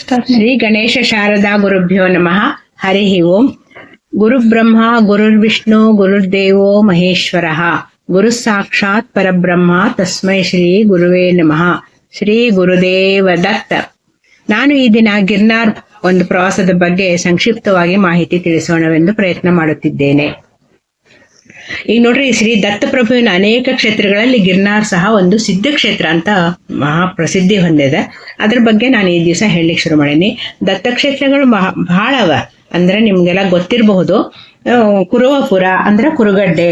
ಶ್ರೀ ಗಣೇಶ ಶಾರದಾ ಗುರುಭ್ಯೋ ನಮಃ. ಹರಿ ಓಂ. ಗುರುಬ್ರಹ್ಮ ಗುರುರ್ವಿಷ್ಣು ಗುರುರ್ದೇವೋ ಮಹೇಶ್ವರಃ. ಗುರು ಸಾಕ್ಷಾತ್ ಪರಬ್ರಹ್ಮ ತಸ್ಮೈ ಶ್ರೀ ಗುರುವೇ ನಮಃ. ಶ್ರೀ ಗುರುದೇವ ದತ್ತ. ನಾನು ಈ ದಿನ ಗಿರ್ನಾರ್ ಒಂದು ಪ್ರವಾಸದ ಬಗ್ಗೆ ಸಂಕ್ಷಿಪ್ತವಾಗಿ ಮಾಹಿತಿ ತಿಳಿಸೋಣವೆಂದು ಪ್ರಯತ್ನ ಮಾಡುತ್ತಿದ್ದೇನೆ. ಈಗ ನೋಡ್ರಿ, ಶ್ರೀ ದತ್ತಪ್ರಭುವಿನ ಅನೇಕ ಕ್ಷೇತ್ರಗಳಲ್ಲಿ ಗಿರ್ನಾರ್ ಸಹ ಒಂದು ಸಿದ್ಧ ಕ್ಷೇತ್ರ ಅಂತ ಮಹಾ ಪ್ರಸಿದ್ಧಿ ಹೊಂದಿದೆ. ಅದ್ರ ಬಗ್ಗೆ ನಾನು ಈ ದಿವಸ ಹೇಳಲಿಕ್ಕೆ ಶುರು ಮಾಡೀನಿ. ದತ್ತಕ್ಷೇತ್ರಗಳು ಬಹಳ ಅವ. ಅಂದ್ರೆ ನಿಮ್ಗೆಲ್ಲ ಗೊತ್ತಿರಬಹುದು. ಕುರುವಪುರ ಅಂದ್ರೆ ಕುರುಗಡ್ಡೆ,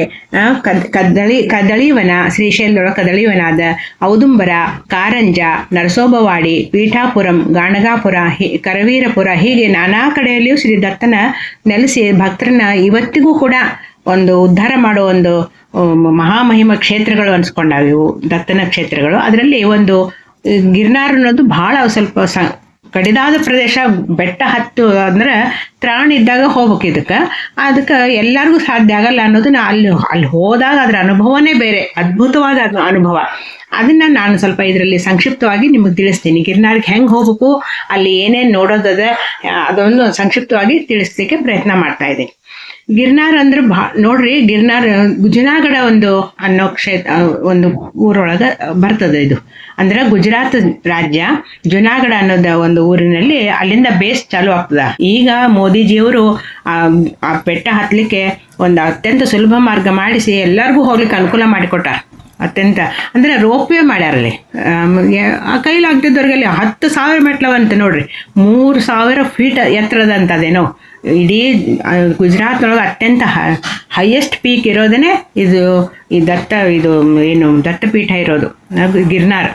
ಕದಳಿವನ, ಶ್ರೀಶೈಲದೊಳಗೆ ಕದಳಿವನ ಅದ, ಔದುಂಬರ, ಕಾರಂಜ, ನರಸೋಬವಾಡಿ, ಪೀಠಾಪುರಂ, ಗಾಣಗಾಪುರ, ಕರವೀರಪುರ, ಹೀಗೆ ನಾನಾ ಕಡೆಯಲ್ಲಿಯೂ ಶ್ರೀ ದತ್ತನ ನೆಲೆಸಿ ಭಕ್ತರನ್ನ ಇವತ್ತಿಗೂ ಕೂಡ ಒಂದು ಉದ್ಧಾರ ಮಾಡೋ ಒಂದು ಮಹಾಮಹಿಮ ಕ್ಷೇತ್ರಗಳು ಅನ್ಸ್ಕೊಂಡಾವ ಇವು ದತ್ತನ ಕ್ಷೇತ್ರಗಳು. ಅದರಲ್ಲಿ ಒಂದು ಗಿರ್ನಾರ್ ಅನ್ನೋದು ಬಹಳ ಸ್ವಲ್ಪ ಕಡಿದಾದ ಪ್ರದೇಶ. ಬೆಟ್ಟ ಹತ್ತು ಅಂದ್ರೆ ತ್ರಾಣ ಇದ್ದಾಗ ಹೋಗ್ಬೇಕು. ಅದಕ್ಕೆ ಎಲ್ಲರಿಗೂ ಸಾಧ್ಯ ಆಗಲ್ಲ ಅನ್ನೋದನ್ನ ಅಲ್ಲಿ ಹೋದಾಗ ಅದರ ಅನುಭವನೇ ಬೇರೆ, ಅದ್ಭುತವಾದ ಅನುಭವ. ಅದನ್ನ ನಾನು ಸ್ವಲ್ಪ ಇದರಲ್ಲಿ ಸಂಕ್ಷಿಪ್ತವಾಗಿ ನಿಮಗೆ ತಿಳಿಸ್ತೀನಿ. ಗಿರ್ನಾರ್ಗೆ ಹೆಂಗೆ ಹೋಗ್ಬೇಕು, ಅಲ್ಲಿ ಏನೇನು ನೋಡೋದದ, ಅದೊಂದು ಸಂಕ್ಷಿಪ್ತವಾಗಿ ತಿಳಿಸ್ಲಿಕ್ಕೆ ಪ್ರಯತ್ನ ಮಾಡ್ತಾ ಇದ್ದೀನಿ. ಗಿರ್ನಾರ್ ಅಂದ್ರೆ ನೋಡ್ರಿ, ಗಿರ್ನಾರ್ ಜುನಾಗಢ ಅನ್ನೋ ಒಂದು ಊರೊಳಗೆ ಬರ್ತದೆ. ಇದು ಅಂದ್ರೆ ಗುಜರಾತ್ ರಾಜ್ಯ ಜುನಾಗಢ ಅನ್ನೋದ ಒಂದು ಊರಿನಲ್ಲಿ ಅಲ್ಲಿಂದ ಬೇಸ್ ಚಾಲು ಆಗ್ತದ. ಈಗ ಮೋದಿಜಿಯವರು ಆ ಬೆಟ್ಟ ಹತ್ತಲಿಕ್ಕೆ ಒಂದು ಅತ್ಯಂತ ಸುಲಭ ಮಾರ್ಗ ಮಾಡಿಸಿ ಎಲ್ಲರಿಗೂ ಹೋಗ್ಲಿಕ್ಕೆ ಅನುಕೂಲ ಮಾಡಿಕೊಟ್ಟಾರ. ಅತ್ಯಂತ ಅಂದ್ರೆ ರೋಪ್ವೇ ಮಾಡ್ಯಾರಲ್ಲಿ. ಕೈಲಾಗ್ತಿದ್ದವ್ರಿಗಲ್ಲಿ 10,000 ಮೆಟ್ಲವಂತ ನೋಡ್ರಿ, 3,000 ಫೀಟ್ ಎತ್ತರದಂತದೇನೋ. ಇಡೀ ಗುಜರಾತ್ನೊಳಗೆ ಅತ್ಯಂತ ಹೈಯೆಸ್ಟ್ ಪೀಕ್ ಇರೋದೇ ಈ ದತ್ತಪೀಠ ಇರೋದು ಗಿರ್ನಾರ್.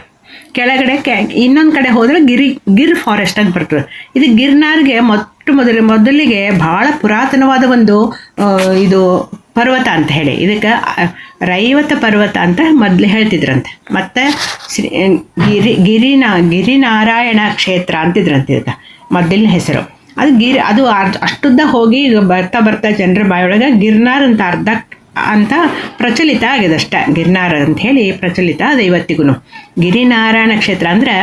ಕೆಳಗಡೆ ಇನ್ನೊಂದು ಕಡೆ ಹೋದ್ರೆ ಗಿರ್ ಫಾರೆಸ್ಟ್ ಅಂತ ಬರ್ತದೆ. ಇದು ಗಿರ್ನಾರ್ಗೆ ಮೊದಲಿಗೆ ಬಹಳ ಪುರಾತನವಾದ ಒಂದು ಇದು ಪರ್ವತ ಅಂತ ಹೇಳಿ, ಇದಕ್ಕೆ ರೈವತ ಪರ್ವತ ಅಂತ ಮೊದಲು ಹೇಳ್ತಿದ್ರಂತೆ. ಮತ್ತು ಗಿರಿನಾರಾಯಣ ಕ್ಷೇತ್ರ ಅಂತಿದ್ರಂತೆ ಇದಕ್ಕೆ ಮೊದಲಿನ ಹೆಸರು. ಅದು ಅಷ್ಟುದ್ದ ಹೋಗಿ ಬರ್ತಾ ಜನರ ಬಾಯೊಳಗೆ ಗಿರ್ನಾರ್ ಅಂತ ಪ್ರಚಲಿತ ಆಗಿದೆ ಅಷ್ಟೇ. ಗಿರ್ನಾರ್ ಅಂತ ಹೇಳಿ ಪ್ರಚಲಿತ ಅದು ಇವತ್ತಿಗೂ. ಗಿರಿನಾರಾಯಣ ಕ್ಷೇತ್ರ ಅಂದ್ರೆ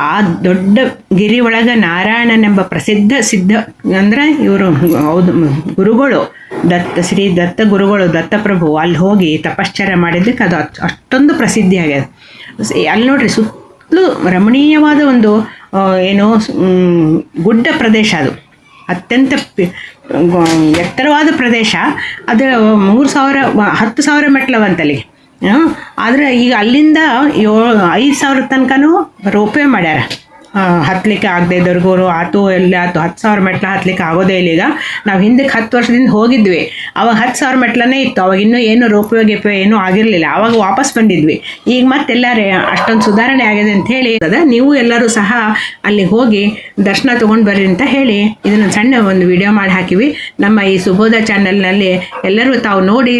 ಆ ದೊಡ್ಡ ಗಿರಿ ಒಳಗೆ ನಾರಾಯಣನೆಂಬ ಪ್ರಸಿದ್ಧ ಸಿದ್ಧ ಅಂದ್ರೆ ಇವರು ಗುರುಗಳು ಶ್ರೀ ದತ್ತ ಗುರುಗಳು ದತ್ತಪ್ರಭು ಅಲ್ಲಿ ಹೋಗಿ ತಪಶ್ಚರ್ಯ ಮಾಡಿದ್ದಕ್ಕೆ ಅದು ಅಷ್ಟೊಂದು ಪ್ರಸಿದ್ಧಿ ಆಗ್ಯದ. ಅಲ್ಲಿ ನೋಡ್ರಿ, ಸುತ್ತಲೂ ರಮಣೀಯವಾದ ಒಂದು ಗುಡ್ಡ ಪ್ರದೇಶ. ಅದು ಅತ್ಯಂತ ಎತ್ತರವಾದ ಪ್ರದೇಶ. ಅದು 10,000 ಮೆಟ್ಲವಂತಲ್ಲಿ. ಆದರೆ ಈಗ ಅಲ್ಲಿಂದ 5,000 ತನಕನೂ ರೋಪೇ ಮಾಡ್ಯಾರ. ಹತ್ತಲಿಕ್ಕೆ ಆಗದೆ ಇದ್ದವ್ರಿಗೂ ಆತು 10,000 ಮೆಟ್ಲ ಹತ್ತಲಿಕ್ಕೆ ಆಗೋದೇ ಇಲ್ಲ. ಈಗ ನಾವು ಹಿಂದಕ್ಕೆ 10 ವರ್ಷದಿಂದ ಹೋಗಿದ್ವಿ, ಅವಾಗ 10,000 ಮೆಟ್ಲನೇ ಇತ್ತು. ಅವಾಗ ಇನ್ನೂ ಏನು ರೋಪ್ವೇ ಗಿಪ್ವೇ ಏನೂ ಆಗಿರಲಿಲ್ಲ. ಆವಾಗ ವಾಪಸ್ ಬಂದಿದ್ವಿ. ಈಗ ಮತ್ತೆಲ್ಲರೇ ಅಷ್ಟೊಂದು ಸುಧಾರಣೆ ಆಗಿದೆ ಅಂತ ಹೇಳಿ ನೀವು ಎಲ್ಲರೂ ಸಹ ಅಲ್ಲಿ ಹೋಗಿ ದರ್ಶನ ತೊಗೊಂಡು ಬರ್ರಿ ಅಂತ ಹೇಳಿ ಇದನ್ನು ಸಣ್ಣ ಒಂದು ವಿಡಿಯೋ ಮಾಡಿ ಹಾಕಿವಿ ನಮ್ಮ ಈ ಸುಬೋಧ ಚಾನಲ್ನಲ್ಲಿ. ಎಲ್ಲರೂ ತಾವು ನೋಡಿ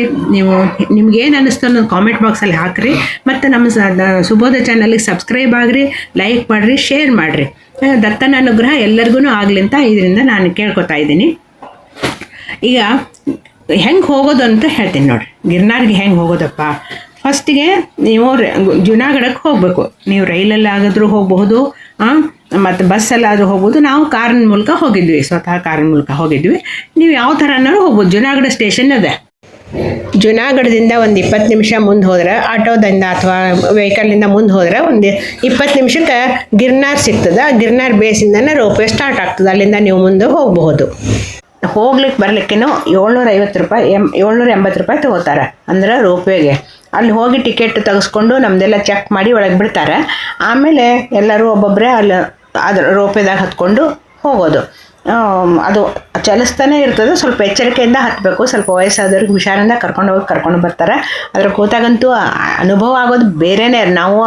ನಿಮ್ಗೇನು ಅನ್ನಿಸ್ತು ಅನ್ನೋದು ಕಾಮೆಂಟ್ ಬಾಕ್ಸಲ್ಲಿ ಹಾಕ್ರಿ. ಮತ್ತು ನಮ್ಮ ಸುಬೋಧ ಚಾನಲ್ಗೆ ಸಬ್ಸ್ಕ್ರೈಬ್ ಆಗ್ರಿ, ಲೈಕ್ ಮಾಡಿರಿ, ಶೇರ್ ಮಾಡಿರಿ. ದತ್ತನ ಅನುಗ್ರಹ ಎಲ್ಲರಿಗೂ ಆಗಲಿ ಅಂತ ಇದರಿಂದ ನಾನು ಕೇಳ್ಕೊತಾ ಇದ್ದೀನಿ. ಈಗ ಹೆಂಗೆ ಹೋಗೋದು ಅಂತ ಹೇಳ್ತೀನಿ ನೋಡ್ರಿ. ಗಿರ್ನಾರ್ಗೆ ಹೆಂಗೆ ಹೋಗೋದಪ್ಪ? ಫಸ್ಟಿಗೆ ನೀವು ಜುನಾಗಢಕ್ಕೆ ಹೋಗಬೇಕು. ನೀವು ರೈಲಲ್ಲಿ ಆಗಾದರೂ ಹೋಗಬಹುದು, ಮತ್ತು ಬಸ್ಸಲ್ಲಾದರೂ ಹೋಗ್ಬೋದು. ನಾವು ಕಾರಿನ ಮೂಲಕ ಹೋಗಿದ್ವಿ, ಸ್ವತಃ ಕಾರಿನ ಮೂಲಕ ಹೋಗಿದ್ವಿ. ನೀವು ಯಾವ ಥರನಾದ್ರು ಹೋಗ್ಬೋದು. ಜುನಾಗಢ ಸ್ಟೇಷನ್ ಇದೆ. ಜುನಾಗಢದಿಂದ ಒಂದು 20 ನಿಮಿಷ ಮುಂದೆ ಹೋದ್ರೆ, ಆಟೋದಿಂದ ಅಥವಾ ವೆಹಿಕಲ್ನಿಂದ ಮುಂದೆ ಹೋದ್ರೆ ಒಂದು 20 ನಿಮಿಷಕ್ಕೆ ಗಿರ್ನಾರ್ ಸಿಗ್ತದೆ. ಆ ಗಿರ್ನಾರ್ ಬೇಸಿಂದನೇ ರೋಪ್ವೇ ಸ್ಟಾರ್ಟ್ ಆಗ್ತದೆ. ಅಲ್ಲಿಂದ ನೀವು ಮುಂದೆ ಹೋಗಬಹುದು. ಹೋಗ್ಲಿಕ್ಕೆ ಬರ್ಲಿಕ್ಕೇನೋ 750 ರೂಪಾಯಿ 780 ರೂಪಾಯಿ ತಗೋತಾರೆ ಅಂದ್ರೆ ರೋಪ್ವೇಗೆ. ಅಲ್ಲಿ ಹೋಗಿ ಟಿಕೆಟ್ ತೆಗೆಸ್ಕೊಂಡು ನಮ್ಮದೆಲ್ಲ ಚೆಕ್ ಮಾಡಿ ಒಳಗೆ ಬಿಡ್ತಾರೆ. ಆಮೇಲೆ ಎಲ್ಲರೂ ಒಬ್ಬೊಬ್ಬರೇ ಅಲ್ಲಿ ಅದ್ರ ರೋಪ್ವೇದಾಗ ಹತ್ಕೊಂಡು ಹೋಗೋದು. ಅದು ಚಲಿಸ್ತಾನೆ ಇರ್ತದೆ. ಸ್ವಲ್ಪ ಎಚ್ಚರಿಕೆಯಿಂದ ಹತ್ತಬೇಕು. ಸ್ವಲ್ಪ ವಯಸ್ಸಾದವ್ರಿಗೆ ಹುಷಾರಿಂದ ಕರ್ಕೊಂಡು ಬರ್ತಾರೆ. ಅದ್ರ ಕೂತಾಗಂತೂ ಅನುಭವ ಆಗೋದು ಬೇರೆನೇ. ನಾವು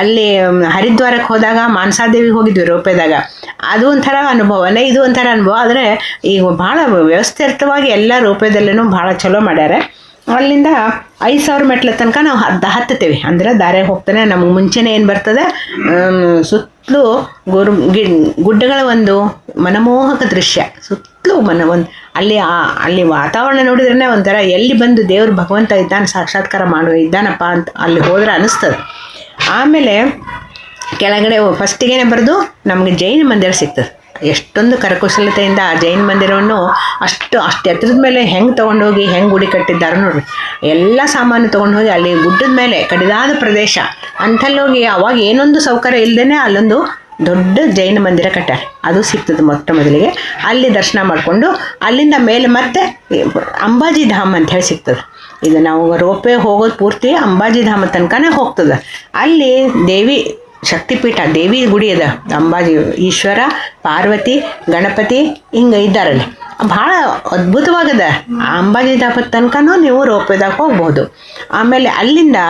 ಅಲ್ಲಿ ಹರಿದ್ವಾರಕ್ಕೆ ಹೋದಾಗ ಮಾನಸಾದೇವಿಗೆ ಹೋಗಿದ್ವಿ ರೋಪ್ವೇದಾಗ. ಅದು ಒಂಥರ ಅನುಭವನೇ, ಇದು ಒಂಥರ ಅನುಭವ. ಆದರೆ ಈಗ ಭಾಳ ವ್ಯವಸ್ಥಿತವಾಗಿ ಎಲ್ಲ ರೋಪ್ವೇದಲ್ಲೂ ಭಾಳ ಚಲೋ ಮಾಡ್ಯಾರ. ಅಲ್ಲಿಂದ 5,000 ಮೆಟ್ಲ ತನಕ ನಾವು ಹತ್ತುತ್ತೇವೆ. ಅಂದರೆ ದಾರೆ ಹೋಗ್ತಾನೆ ನಮಗೆ ಮುಂಚೆನೇ ಏನು ಬರ್ತದೆ, ಸುತ್ತಲೂ ಗುಡ್ಡಗಳ ಒಂದು ಮನಮೋಹಕ ದೃಶ್ಯ. ಸುತ್ತಲೂ ಅಲ್ಲಿ ವಾತಾವರಣ ನೋಡಿದ್ರೇ ಒಂಥರ ಎಲ್ಲಿ ಬಂದು ದೇವರು ಭಗವಂತ ಇದ್ದಾನೆ, ಸಾಕ್ಷಾತ್ಕಾರ ಇದ್ದಾನಪ್ಪ ಅಂತ ಅಲ್ಲಿ ಹೋದ್ರೆ ಅನಿಸ್ತದೆ. ಆಮೇಲೆ ಕೆಳಗಡೆ ಫಸ್ಟಿಗೆ ಬರೆದು ನಮಗೆ ಜೈನ ಮಂದಿರ ಸಿಗ್ತದೆ. ಎಷ್ಟೊಂದು ಕರಕುಶಲತೆಯಿಂದ ಆ ಜೈನ ಮಂದಿರವನ್ನು ಅಷ್ಟು ಎತ್ತರದ ಮೇಲೆ ಹೆಂಗೆ ತೊಗೊಂಡೋಗಿ ಹೆಂಗೆ ಗುಡಿ ಕಟ್ಟಿದ್ದಾರೆ ನೋಡ್ರಿ. ಎಲ್ಲ ಸಾಮಾನು ತೊಗೊಂಡು ಹೋಗಿ ಅಲ್ಲಿ ಗುಡ್ಡದ ಮೇಲೆ ಕಡಿದಾದ ಪ್ರದೇಶ ಅಂಥಲ್ಲೋಗಿ ಅವಾಗ ಏನೊಂದು ಸೌಕರ್ಯ ಇಲ್ಲದೇ ಅಲ್ಲೊಂದು ದೊಡ್ಡ ಜೈನ ಮಂದಿರ ಕಟ್ಟಾರ. ಅದು ಸಿಗ್ತದೆ ಮೊಟ್ಟ ಮೊದಲಿಗೆ. ಅಲ್ಲಿ ದರ್ಶನ ಮಾಡಿಕೊಂಡು ಅಲ್ಲಿಂದ ಮೇಲೆ ಮತ್ತೆ ಅಂಬಾಜಿ ಧಾಮ್ ಅಂತ ಹೇಳಿ ಸಿಗ್ತದೆ. ಇದು ನಾವು ರೋಪೇ ಹೋಗೋದು ಪೂರ್ತಿ ಅಂಬಾಜಿ ಧಾಮ ತನಕನೇ ಹೋಗ್ತದೆ. ಅಲ್ಲಿ ದೇವಿ ಶಕ್ತಿಪೀಠ, ದೇವಿ ಗುಡಿ ಅದ. ಅಂಬಾಜಿ, ಈಶ್ವರ, ಪಾರ್ವತಿ, ಗಣಪತಿ ಹಿಂಗೆ ಇದ್ದಾರಲ್ಲಿ. ಭಾಳ ಅದ್ಭುತವಾಗದ. ಅಂಬಾಜಿ ಧಾಮದ ತನಕನೂ ನೀವು ರೋಪೇದಾಗ ಹೋಗ್ಬೋದು. ಆಮೇಲೆ ಅಲ್ಲಿಂದ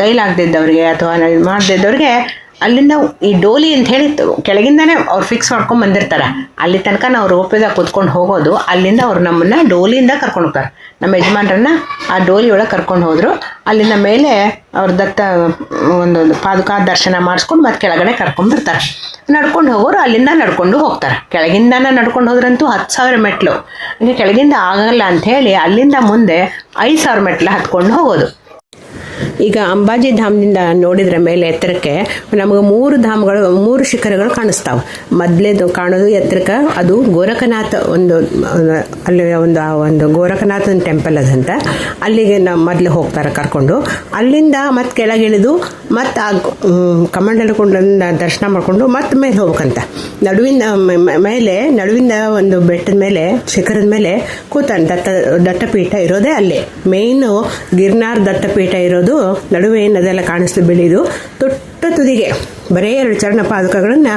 ಕೈಲಾಗದಿದ್ದವ್ರಿಗೆ ಅಥವಾ ಮಾಡದಿದ್ದವ್ರಿಗೆ ಅಲ್ಲಿಂದ ಈ ಡೋಲಿ ಅಂತ ಹೇಳಿ ಕೆಳಗಿಂದನೇ ಅವ್ರು ಫಿಕ್ಸ್ ಮಾಡ್ಕೊಂಡು ಬಂದಿರ್ತಾರೆ. ಅಲ್ಲಿ ತನಕ ನಾವು ರೋಪೇದಾಗ ಕೂತ್ಕೊಂಡು ಹೋಗೋದು. ಅಲ್ಲಿಂದ ಅವ್ರು ನಮ್ಮನ್ನು ಡೋಲಿಯಿಂದ ಕರ್ಕೊಂಡು ಹೋಗ್ತಾರೆ. ನಮ್ಮ ಯಜಮಾನ್ರನ್ನ ಆ ಡೋಲಿ ಒಳಗೆ ಕರ್ಕೊಂಡು ಹೋದರು. ಅಲ್ಲಿಂದ ಮೇಲೆ ಅವ್ರ ದತ್ತ ಒಂದು ಪಾದುಕಾ ದರ್ಶನ ಮಾಡಿಸ್ಕೊಂಡು ಮತ್ತೆ ಕೆಳಗಡೆ ಕರ್ಕೊಂಡ್ಬರ್ತಾರೆ. ನಡ್ಕೊಂಡು ಹೋಗೋರು ಅಲ್ಲಿಂದ ನಡ್ಕೊಂಡು ಹೋಗ್ತಾರೆ. ಕೆಳಗಿಂದನೇ ನಡ್ಕೊಂಡು ಹೋದ್ರಂತೂ 10,000 ಮೆಟ್ಲು. ಈಗ ಕೆಳಗಿಂದ ಆಗಲ್ಲ ಅಂಥೇಳಿ ಅಲ್ಲಿಂದ ಮುಂದೆ 5,000 ಮೆಟ್ಲು ಹತ್ಕೊಂಡು ಹೋಗೋದು. ಈಗ ಅಂಬಾಜಿ ಧಾಮದಿಂದ ನೋಡಿದ್ರ ಮೇಲೆ ಎತ್ತರಕ್ಕೆ ನಮಗೆ 3 ಶಿಖರಗಳು ಕಾಣಿಸ್ತಾವೆ. ಮೊದಲೇದು ಕಾಣೋದು ಎತ್ತರಕ್ಕೆ ಅದು ಗೋರಖನಾಥ, ಅಲ್ಲಿ ಒಂದು ಗೋರಖನಾಥನ ಟೆಂಪಲ್ ಅದಂತ. ಅಲ್ಲಿಗೆ ನಾವು ಮೊದಲು ಹೋಗ್ತಾರೆ ಕರ್ಕೊಂಡು. ಅಲ್ಲಿಂದ ಮತ್ತೆ ಕೆಳಗಿಳಿದು ಮತ್ತೆ ಆ ಕಮಂಡಲಕುಂಡದಿಂದ ದರ್ಶನ ಮಾಡಿಕೊಂಡು ಮತ್ತೆ ಮೇಲೆ ಹೋಗ್ಬೇಕಂತ. ನಡುವಿಂದ ಒಂದು ಬೆಟ್ಟದ ಮೇಲೆ, ಶಿಖರದ ಮೇಲೆ ದತ್ತಪೀಠ ಇರೋದೇ ಅಲ್ಲೇ. ಮೇಯ್ನು ಗಿರ್ನಾರ್ ದತ್ತಪೀಠ ಇರೋದು ನಡುವೆ ಅದೆಲ್ಲ ಕಾಣಿಸ್ತು ಬೆಳೆದು ದೊಡ್ಡ ತುದಿಗೆ ಬರೇ 2 ಚರಣ ಪಾದಕಗಳನ್ನು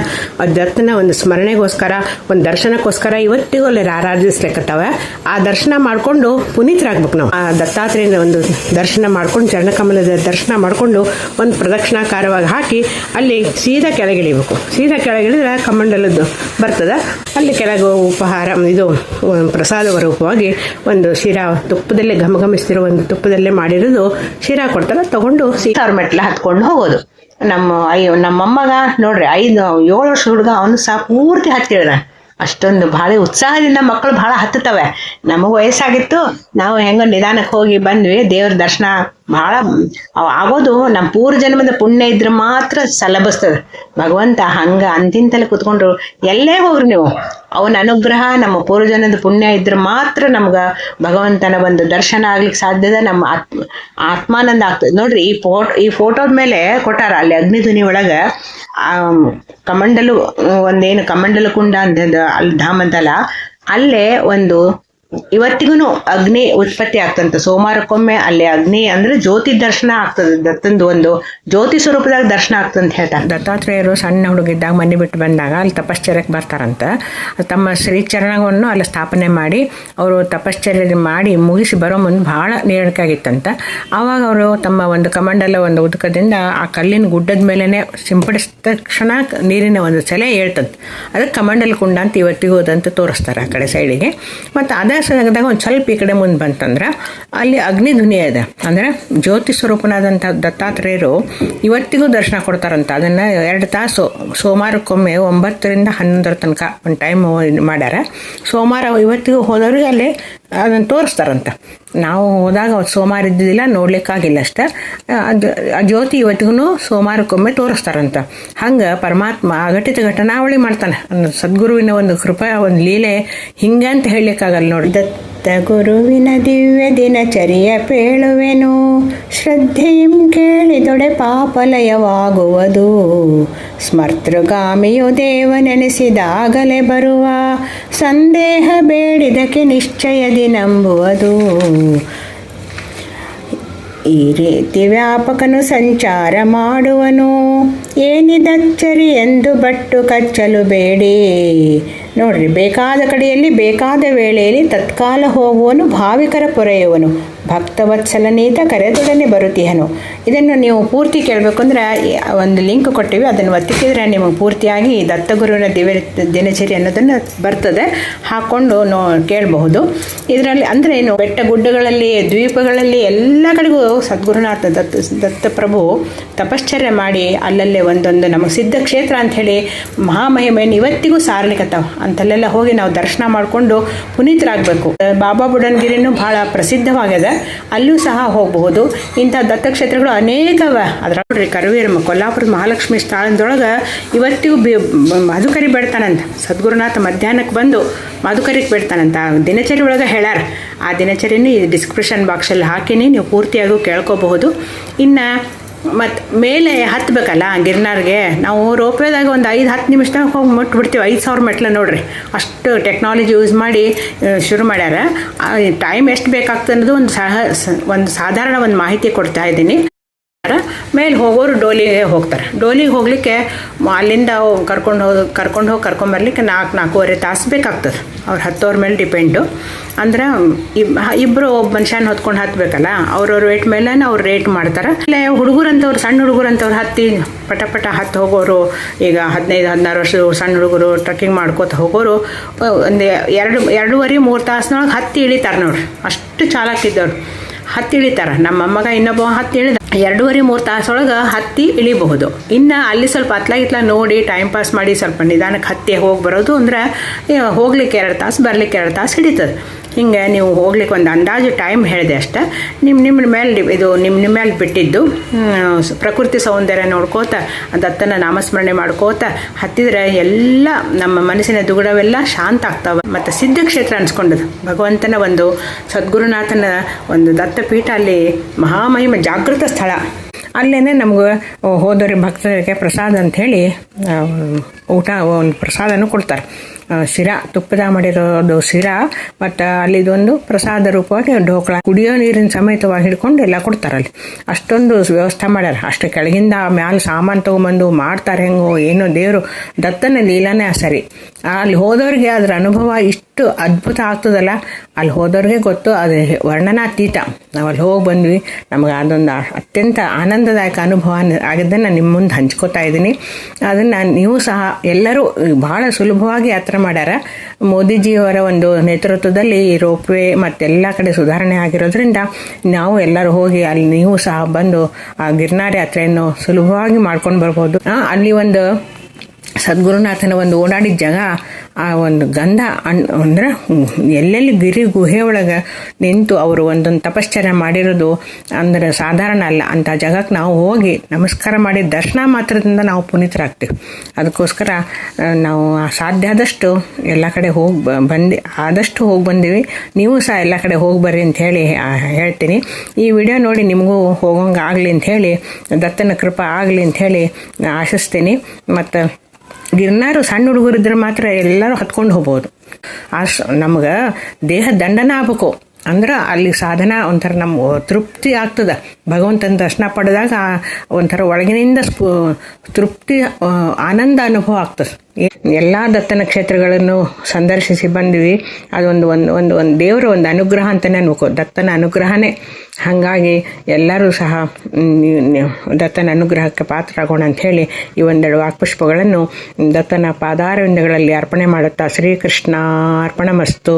ದತ್ತನ ಒಂದು ಸ್ಮರಣೆಗೋಸ್ಕರ, ಒಂದು ದರ್ಶನಕ್ಕೋಸ್ಕರ ಇವತ್ತಿಗೂ ಅಲ್ಲಿ ಆರಾಧಿಸ್ಲಿಕ್ಕತ್ತವೆ. ಆ ದರ್ಶನ ಮಾಡಿಕೊಂಡು ಪುನೀತರಾಗ್ಬೇಕು ನಾವು. ಆ ದತ್ತಾತ್ರೇಯನ ಒಂದು ದರ್ಶನ ಮಾಡ್ಕೊಂಡು, ಚರಣಕಮಲದ ದರ್ಶನ ಮಾಡಿಕೊಂಡು ಒಂದು ಪ್ರದಕ್ಷಿಣಾಕಾರವಾಗಿ ಹಾಕಿ ಅಲ್ಲಿ ಸೀದಾ ಕೆಳಗಿಳಿಬೇಕು. ಸೀದಾ ಕೆಳಗಿಳಿದ್ರೆ ಕಮಂಡಲದ್ದು ಬರ್ತದೆ. ಅಲ್ಲಿ ಕೆಳಗೆ ಉಪಹಾರ, ಇದು ಪ್ರಸಾದ ರೂಪವಾಗಿ ಒಂದು ಶಿರಾ, ತುಪ್ಪದಲ್ಲೇ ಘಮಘಮಿಸ್ತಿರೋ ಒಂದು ತುಪ್ಪದಲ್ಲೇ ಮಾಡಿರೋದು ಶಿರಾ ಕೊಡ್ತಾರೆ. ತಗೊಂಡು 6,000 ಮೆಟ್ಲು ಹತ್ಕೊಂಡು ಹೋಗೋದು. ನಮ್ಮಮ್ಮಗ ನೋಡ್ರಿ 7 ವರ್ಷ ಹುಡುಗ, ಅವನು ಸಹ ಪೂರ್ತಿ ಹತ್ತಿಳಿದ. ಅಷ್ಟೊಂದು ಭಾಳ ಉತ್ಸಾಹದಿಂದ ಮಕ್ಕಳು ಭಾಳ ಹತ್ತುತ್ತವೆ. ನಮಗೆ ವಯಸ್ಸಾಗಿತ್ತು, ನಾವು ಹೆಂಗೋ ನಿಧಾನಕ್ಕೆ ಹೋಗಿ ಬಂದ್ವಿ. ದೇವ್ರ ದರ್ಶನ ಭಾಳ ಆಗೋದು ನಮ್ಮ ಪೂರ್ವ ಜನ್ಮದ ಪುಣ್ಯ ಇದ್ರೆ ಮಾತ್ರ ಸಲಭಿಸ್ತದೆ. ಭಗವಂತ ಹಂಗೆ ಅಂತಿಂತಲೇ ಕೂತ್ಕೊಂಡ್ರು ಎಲ್ಲೇ ಹೋಗ್ರಿ ನೀವು, ಅವನ ಅನುಗ್ರಹ, ನಮ್ಮ ಪೂರ್ವಜನದ ಪುಣ್ಯ ಇದ್ರೆ ಮಾತ್ರ ನಮ್ಗೆ ಭಗವಂತನ ಒಂದು ದರ್ಶನ ಆಗ್ಲಿಕ್ಕೆ ಸಾಧ್ಯದ. ನಮ್ಮ ಆತ್ಮಾನಂದ ಆಗ್ತದೆ. ನೋಡ್ರಿ, ಈ ಫೋಟೋದ ಮೇಲೆ ಕೊಟ್ಟಾರ ಅಲ್ಲಿ ಅಗ್ನಿಧ್ವನಿ ಒಳಗೆ ಒಂದೇನು ಕಮಂಡಲ ಕುಂಡ ಅಂತ ಅಲ್ಲಿ ಧಾಮ್ ಅಂತಲ್ಲ, ಅಲ್ಲೇ ಒಂದು ಇವತ್ತಿಗೂ ಅಗ್ನಿ ಉತ್ಪತ್ತಿ ಆಗ್ತಂತ. ಸೋಮವಾರಕ್ಕೊಮ್ಮೆ ಅಲ್ಲಿ ಅಗ್ನಿ ಅಂದ್ರೆ ಜ್ಯೋತಿ ದರ್ಶನ ಆಗ್ತದೆ. ದತ್ತಂದು ಒಂದು ಜ್ಯೋತಿ ಸ್ವರೂಪದಾಗ ದರ್ಶನ ಆಗ್ತಂತ ಹೇಳ್ತಾರೆ. ದತ್ತಾತ್ರೇಯರು ಸಣ್ಣ ಹುಡುಗಿದ್ದಾಗ ಮನೆ ಬಿಟ್ಟು ಬಂದಾಗ ಅಲ್ಲಿ ತಪಶ್ಚರ್ಯಕ್ಕೆ ಬರ್ತಾರಂತ. ತಮ್ಮ ಶ್ರೀಚರಣವನ್ನು ಅಲ್ಲಿ ಸ್ಥಾಪನೆ ಮಾಡಿ ಅವರು ತಪಶ್ಚರ್ಯ ಮಾಡಿ ಮುಗಿಸಿ ಬರೋ ಮುಂದೆ ಭಾಳ ನೀರಡಿಕಾಗಿತ್ತಂತ. ಆವಾಗ ಅವರು ತಮ್ಮ ಒಂದು ಕಮಂಡಲ ಒಂದು ಉದಕದಿಂದ ಆ ಕಲ್ಲಿನ ಗುಡ್ಡದ ಮೇಲೇ ಸಿಂಪಡಿಸಿದ ತಕ್ಷಣ ನೀರಿನ ಒಂದು ಸೆಲೆ ಹೇಳ್ತಂತೆ. ಅದಕ್ಕೆ ಕಮಂಡಲ ಕುಂಡ ಅಂತ ಇವತ್ತಿಗೂ ಅದಂತ ತೋರಿಸ್ತಾರೆ ಆ ಕಡೆ ಸೈಡಿಗೆ. ಮತ್ತು ಅದೇ ಸಲಗದಾಗ ಒಂದು ಸ್ವಲ್ಪ ಈ ಕಡೆ ಮುಂದೆ ಬಂತಂದ್ರೆ ಅಲ್ಲಿ ಅಗ್ನಿಧ್ವನಿ ಇದೆ. ಅಂದರೆ ಜ್ಯೋತಿ ಸ್ವರೂಪನಾದಂಥ ದತ್ತಾತ್ರೇಯರು ಇವತ್ತಿಗೂ ದರ್ಶನ ಕೊಡ್ತಾರಂತ. ಅದನ್ನು 2 ತಾಸು ಸೋಮವಾರಕ್ಕೊಮ್ಮೆ 9ರಿಂದ 11 ತನಕ ಒಂದು ಟೈಮ್ ಮಾಡ್ಯಾರ. ಸೋಮವಾರ ಇವತ್ತಿಗೂ ಹೋದವ್ರಿಗೆ ಅಲ್ಲಿ ಅದನ್ನು ತೋರಿಸ್ತಾರಂತ. ನಾವು ಹೋದಾಗ ಸೋಮವಾರ ಇದ್ದಿದ್ದಿಲ್ಲ, ನೋಡ್ಲಿಕ್ಕಾಗಿಲ್ಲ ಅಷ್ಟೇ. ಆ ಜ್ಯೋತಿ ಇವತ್ತಿಗೂ ಸೋಮವಾರಕ್ಕೊಮ್ಮೆ ತೋರಿಸ್ತಾರಂತ. ಹಂಗೆ ಪರಮಾತ್ಮ ಅಘಟಿತ ಘಟನಾವಳಿ ಮಾಡ್ತಾನೆ. ಸದ್ಗುರುವಿನ ಒಂದು ಕೃಪಾ ಒಂದು ಲೀಲೆ ಹಿಂಗೆ ಅಂತ ಹೇಳಲಿಕ್ಕಾಗಲ್ಲ ನೋಡಿ. ದತ್ತ ಗುರುವಿನ ದಿವ್ಯ ದಿನಚರಿಯ ಪೇಳುವೆನು, ಶ್ರದ್ಧೆಯಂ ಕೇಳಿದೊಡೆ ಪಾಪಲಯವಾಗುವುದು. ಸ್ಮರ್ತೃಗಾಮಿಯು ದೇವನೆನೆಸಿದಾಗಲೇ ಬರುವ, ಸಂದೇಹ ಬೇಡಿದಕ್ಕೆ ನಿಶ್ಚಯದಿ ನಂಬುವುದು. ಈ ರೀತಿ ವ್ಯಾಪಕನು ಸಂಚಾರ ಮಾಡುವನು, ಏನಿದಚ್ಚರಿ ಎಂದು ಬಟ್ಟು ಕಚ್ಚಲು ಬೇಡಿ. ನೋಡ್ರಿ, ಬೇಕಾದ ಕಡೆಯಲ್ಲಿ ಬೇಕಾದ ವೇಳೆಯಲ್ಲಿ ತತ್ಕಾಲ ಹೋಗುವನು, ಭಾವಿಕರ ಪೊರೆಯುವನು, ಭಕ್ತವತ್ಸಲನೀತ ಕರೆದೊಡನೆ ಬರುತ್ತಿಹನು. ಇದನ್ನು ನೀವು ಪೂರ್ತಿ ಕೇಳಬೇಕು ಅಂದರೆ ಒಂದು ಲಿಂಕ್ ಕೊಟ್ಟಿವಿ, ಅದನ್ನು ಒತ್ತಿಕಿದ್ರೆ ನಿಮಗೆ ಪೂರ್ತಿಯಾಗಿ ದತ್ತಗುರುವಿನ ದಿನಚರಿ ಅನ್ನೋದನ್ನು ಬರ್ತದೆ, ಹಾಕ್ಕೊಂಡು ಕೇಳಬಹುದು. ಇದರಲ್ಲಿ ಅಂದರೆ ಏನು, ಬೆಟ್ಟ ಗುಡ್ಡಗಳಲ್ಲಿ, ದ್ವೀಪಗಳಲ್ಲಿ ಎಲ್ಲ ಕಡೆಗೂ ಸದ್ಗುರುನಾಥ ದತ್ತಪ್ರಭು ತಪಶ್ಚರ್ಯ ಮಾಡಿ ಅಲ್ಲಲ್ಲೇ ಒಂದೊಂದು ನಮಗೆ ಸಿದ್ಧ ಕ್ಷೇತ್ರ ಅಂಥೇಳಿ ಮಹಾಮಹಿಮೆಯನ್ನು ಇವತ್ತಿಗೂ ಸಾರ್ಲಿಕ್ಕತ್ತಾವ. ಅಂತಲ್ಲೆಲ್ಲ ಹೋಗಿ ನಾವು ದರ್ಶನ ಮಾಡಿಕೊಂಡು ಪುನೀತರಾಗಬೇಕು. ಬಾಬಾ ಬುಡನ್ಗಿರಿನೂ ಭಾಳ ಪ್ರಸಿದ್ಧವಾಗಿದೆ. ಅಲ್ಲೂ ಸಹ ಹೋಗಬಹುದು. ಇಂಥ ದತ್ತಕ್ಷೇತ್ರಗಳು ಅನೇಕವ. ಅದ್ರ ನೋಡ್ರಿ ಕರವೀರಮ್ಮ ಕೊಲ್ಲಾಪುರದ ಮಹಾಲಕ್ಷ್ಮಿ ಸ್ಥಳದೊಳಗೆ ಇವತ್ತಿಗೂ ಮಧುಕರಿ ಬೇಡ್ತಾನಂತ. ಸದ್ಗುರುನಾಥ ಮಧ್ಯಾಹ್ನಕ್ಕೆ ಬಂದು ಮಧುಕರಿಗೆ ಬೇಡ್ತಾನಂತ. ದಿನಚರಿ ಒಳಗೆ ಹೇಳ್ಯಾರ. ಆ ದಿನಚರಿನೂ ಈ ಡಿಸ್ಕ್ರಿಪ್ಷನ್ ಬಾಕ್ಸಲ್ಲಿ ಹಾಕಿನಿ, ನೀವು ಪೂರ್ತಿಯಾಗೂ ಕೇಳ್ಕೋಬಹುದು. ಇನ್ನು ಮತ್ತು ಮೇಲೆ ಹತ್ತಬೇಕಲ್ಲ ಗಿರ್ನಾರ್ಗೆ, ನಾವು ರೋಪ್ವೇದಾಗ ಒಂದು 5-10 ನಿಮಿಷದಾಗ ಹೋಗಿ ಮುಟ್ಬಿಡ್ತೀವಿ. 5,000 ಮೆಟ್ಲು ನೋಡ್ರಿ, ಅಷ್ಟು ಟೆಕ್ನಾಲಜಿ ಯೂಸ್ ಮಾಡಿ ಶುರು ಮಾಡ್ಯಾರ. ಟೈಮ್ ಎಷ್ಟು ಬೇಕಾಗ್ತದೆ ಅನ್ನೋದು ಒಂದು ಸಾಧಾರಣ ಒಂದು ಮಾಹಿತಿ ಕೊಡ್ತಾ ಇದ್ದೀನಿ. ಮೇಲೆ ಹೋಗೋರು ಡೋಲಿಗೆ ಹೋಗ್ತಾರೆ. ಡೋಲಿಗೆ ಹೋಗಲಿಕ್ಕೆ ಅಲ್ಲಿಂದ ಕರ್ಕೊಂಬರ್ಲಿಕ್ಕೆ 4-4.5 ತಾಸು ಬೇಕಾಗ್ತದೆ. ಅವ್ರು ಹತ್ತೋರ ಮೇಲೆ ಡಿಪೆಂಡು. ಅಂದ್ರೆ ಇಬ್ಬರು ಒಬ್ಬ ಮನುಷ್ಯನ ಹೊತ್ಕೊಂಡು ಹತ್ತಬೇಕಲ್ಲ, ಅವ್ರವ್ರ ವೇಟ್ ಮೇಲೆ ಅವ್ರು ರೇಟ್ ಮಾಡ್ತಾರೆ. ಇಲ್ಲೇ ಹುಡುಗರಂತವ್ರು, ಸಣ್ಣ ಹುಡುಗರಂತವ್ರು ಹತ್ತಿ ಪಟ ಹತ್ತಿ ಹೋಗೋರು, ಈಗ 15-16 ವರ್ಷದ ಸಣ್ಣ ಹುಡುಗರು ಟ್ರಕ್ಕಿಂಗ್ ಮಾಡ್ಕೋತ ಹೋಗೋರು ಒಂದು 2-2.5-3 ತಾಸಿನೊಳಗೆ ಹತ್ತಿ ಇಳಿತಾರೆ ನೋಡ್ರಿ. ಅಷ್ಟು ಚಾಲಾಕಿದ್ದವ್ರು ಹತ್ತಿ ಇಳಿತಾರೆ. ನಮ್ಮ ಮೊಮ್ಮಗ ಇನ್ನೊಬ್ಬ ಹತ್ತಿ ಇಳಿದ 2-3 ತಾಸೊಳಗೆ ಹತ್ತಿ ಇಳಿಬಹುದು. ಇನ್ನು ಅಲ್ಲಿ ಸ್ವಲ್ಪ ಹತ್ಲಾಗಿತ್ಲ ನೋಡಿ ಟೈಮ್ ಪಾಸ್ ಮಾಡಿ ಸ್ವಲ್ಪ ನಿಧಾನಕ್ಕೆ ಹತ್ತಿ ಹೋಗಿ ಬರೋದು ಅಂದ್ರೆ ಹೋಗ್ಲಿಕ್ಕೆ 2 ತಾಸು, ಬರ್ಲಿಕ್ಕೆ 2 ತಾಸು ಹಿಡಿತದೆ. ಹಿಂಗೆ ನೀವು ಹೋಗ್ಲಿಕ್ಕೆ ಒಂದು ಅಂದಾಜು ಟೈಮ್ ಹೇಳಿದೆ ಅಷ್ಟೇ. ನಿಮ್ಮ ಮೇಲೆ ಇದು ನಿಮ್ಮ ಮೇಲೆ ಬಿಟ್ಟಿದ್ದು. ಪ್ರಕೃತಿ ಸೌಂದರ್ಯ ನೋಡ್ಕೋತ ದತ್ತನ ನಾಮಸ್ಮರಣೆ ಮಾಡ್ಕೋತ ಹತ್ತಿದ್ರೆ ಎಲ್ಲ ನಮ್ಮ ಮನಸ್ಸಿನ ದುಗುಡವೆಲ್ಲ ಶಾಂತ ಆಗ್ತಾವೆ. ಮತ್ತು ಸಿದ್ಧಕ್ಷೇತ್ರ ಅನ್ಸ್ಕೊಂಡದು ಭಗವಂತನ ಒಂದು ಸದ್ಗುರುನಾಥನ ಒಂದು ದತ್ತಪೀಠ. ಅಲ್ಲಿ ಮಹಾಮಹಿಮ ಜಾಗೃತ ಸ್ಥಳ. ಅಲ್ಲೇ ನಮ್ಗೆ ಹೋದವ್ರಿಗೆ ಭಕ್ತರಿಗೆ ಪ್ರಸಾದ ಅಂಥೇಳಿ ಊಟ ಒಂದು ಪ್ರಸಾದನೂ ಕೊಡ್ತಾರೆ. ಶಿರಾ, ತುಪ್ಪದ ಮಾಡಿರೋದು ಶಿರಾ, ಮತ್ತು ಅಲ್ಲಿದೊಂದು ಪ್ರಸಾದ ರೂಪವಾಗಿ ಢೋಕಳ, ಕುಡಿಯೋ ನೀರಿನ ಸಮೇತವಾಗಿ ಹಿಡ್ಕೊಂಡು ಎಲ್ಲ ಕೊಡ್ತಾರೆ. ಅಲ್ಲಿ ಅಷ್ಟೊಂದು ವ್ಯವಸ್ಥೆ ಮಾಡ್ಯಾರ. ಅಷ್ಟು ಕೆಳಗಿಂದ ಮ್ಯಾಲೆ ಸಾಮಾನು ತೊಗೊಂಬಂದು ಮಾಡ್ತಾರೆ. ಹೆಂಗೋ ಏನೋ ದೇವರು ದತ್ತನ ಲೀಲಾನೇ ಸರಿ. ಅಲ್ಲಿ ಹೋದವ್ರಿಗೆ ಅದರ ಅನುಭವ ಇಷ್ಟು ಅದ್ಭುತ ಆಗ್ತದಲ್ಲ, ಅಲ್ಲಿ ಹೋದವ್ರಿಗೆ ಗೊತ್ತು. ಅದು ವರ್ಣನಾತೀತ. ನಾವು ಅಲ್ಲಿ ಹೋಗಿ ಬಂದ್ವಿ, ನಮಗೆ ಅದೊಂದು ಅತ್ಯಂತ ಆನಂದದಾಯಕ ಅನುಭವ ಆಗಿದ್ದನ್ನು ನಿಮ್ಮ ಮುಂದೆ ಹಂಚ್ಕೋತಾ ಇದ್ದೀನಿ. ಅದನ್ನು ನೀವು ಸಹ ಎಲ್ಲರೂ ಭಾಳ ಸುಲಭವಾಗಿ ಯಾತ್ರೆ ಮಾಡ್ಯಾರ. ಮೋದಿಜಿಯವರ ಒಂದು ನೇತೃತ್ವದಲ್ಲಿ ಈ ರೋಪ್ವೇ ಮತ್ತೆಲ್ಲ ಕಡೆ ಸುಧಾರಣೆ ಆಗಿರೋದ್ರಿಂದ ನಾವು ಎಲ್ಲರೂ ಹೋಗಿ ಅಲ್ಲಿ ನೀವು ಸಹ ಬಂದು ಆ ಗಿರ್ನಾರ್ ಯಾತ್ರೆಯನ್ನು ಸುಲಭವಾಗಿ ಮಾಡ್ಕೊಂಡು ಬರ್ಬೋದು. ಅಲ್ಲಿ ಒಂದು ಸದ್ಗುರುನಾಥನ ಒಂದು ಓಡಾಡಿದ ಜಾಗ, ಆ ಒಂದು ಗಂಧ ಅಂದ್ರೆ ಎಲ್ಲೆಲ್ಲಿ ಗಿರಿ ಗುಹೆ ಒಳಗೆ ನಿಂತು ಅವರು ಒಂದೊಂದು ತಪಶ್ಚರ್ಯ ಮಾಡಿರೋದು ಅಂದ್ರೆ ಸಾಧಾರಣ ಅಲ್ಲ. ಅಂಥ ಜಾಗಕ್ಕೆ ನಾವು ಹೋಗಿ ನಮಸ್ಕಾರ ಮಾಡಿ ದರ್ಶನ ಮಾತ್ರದಿಂದ ನಾವು ಪುನೀತರಾಗ್ತೀವಿ. ಅದಕ್ಕೋಸ್ಕರ ನಾವು ಸಾಧ್ಯ ಆದಷ್ಟು ಎಲ್ಲ ಕಡೆ ಆದಷ್ಟು ಹೋಗಿ ಬಂದೀವಿ. ನೀವು ಸಹ ಎಲ್ಲ ಕಡೆ ಹೋಗಿ ಬರ್ರಿ ಅಂತ ಹೇಳಿ ಹೇಳ್ತೀನಿ. ಈ ವಿಡಿಯೋ ನೋಡಿ ನಿಮಗೂ ಹೋಗೋಂಗೆ ಆಗಲಿ ಅಂಥೇಳಿ, ದತ್ತನ ಕೃಪಾ ಆಗಲಿ ಅಂಥೇಳಿ ಆಶಿಸ್ತೀನಿ. ಮತ್ತು ಗಿರ್ನಾರು ಸಣ್ಣ ಹುಡುಗರಿದ್ರೆ ಮಾತ್ರ ಎಲ್ಲರೂ ಹತ್ಕೊಂಡು ಹೋಗ್ಬೋದು. ನಮ್ಗೆ ದೇಹ ದಂಡನ ಆಗ್ಬೇಕು ಅಂದ್ರೆ ಅಲ್ಲಿ ಸಾಧನ ಒಂಥರ ನಮ್ಮ ತೃಪ್ತಿ ಆಗ್ತದೆ. ಭಗವಂತನ ದರ್ಶನ ಪಡೆದಾಗ ಒಂಥರ ಒಳಗಿನಿಂದ ತೃಪ್ತಿ, ಆನಂದ ಅನುಭವ ಆಗ್ತದೆ. ಎಲ್ಲ ದತ್ತನ ಕ್ಷೇತ್ರಗಳನ್ನು ಸಂದರ್ಶಿಸಿ ಬಂದ್ವಿ. ಅದೊಂದು ಒಂದು ದೇವರ ಒಂದು ಅನುಗ್ರಹ ಅಂತಲೇ ಅನ್ಬೇಕು. ದತ್ತನ ಅನುಗ್ರಹನೇ. ಹಾಗಾಗಿ ಎಲ್ಲರೂ ಸಹ ದತ್ತನ ಅನುಗ್ರಹಕ್ಕೆ ಪಾತ್ರರಾಗೋಣ ಅಂಥೇಳಿ ಈ ಒಂದೆರಡು ವಾಕ್ಪುಷ್ಪಗಳನ್ನು ದತ್ತನ ಪಾದಾರವಿಂದಗಳಲ್ಲಿ ಅರ್ಪಣೆ ಮಾಡುತ್ತಾ ಶ್ರೀಕೃಷ್ಣ ಅರ್ಪಣಮಸ್ತು.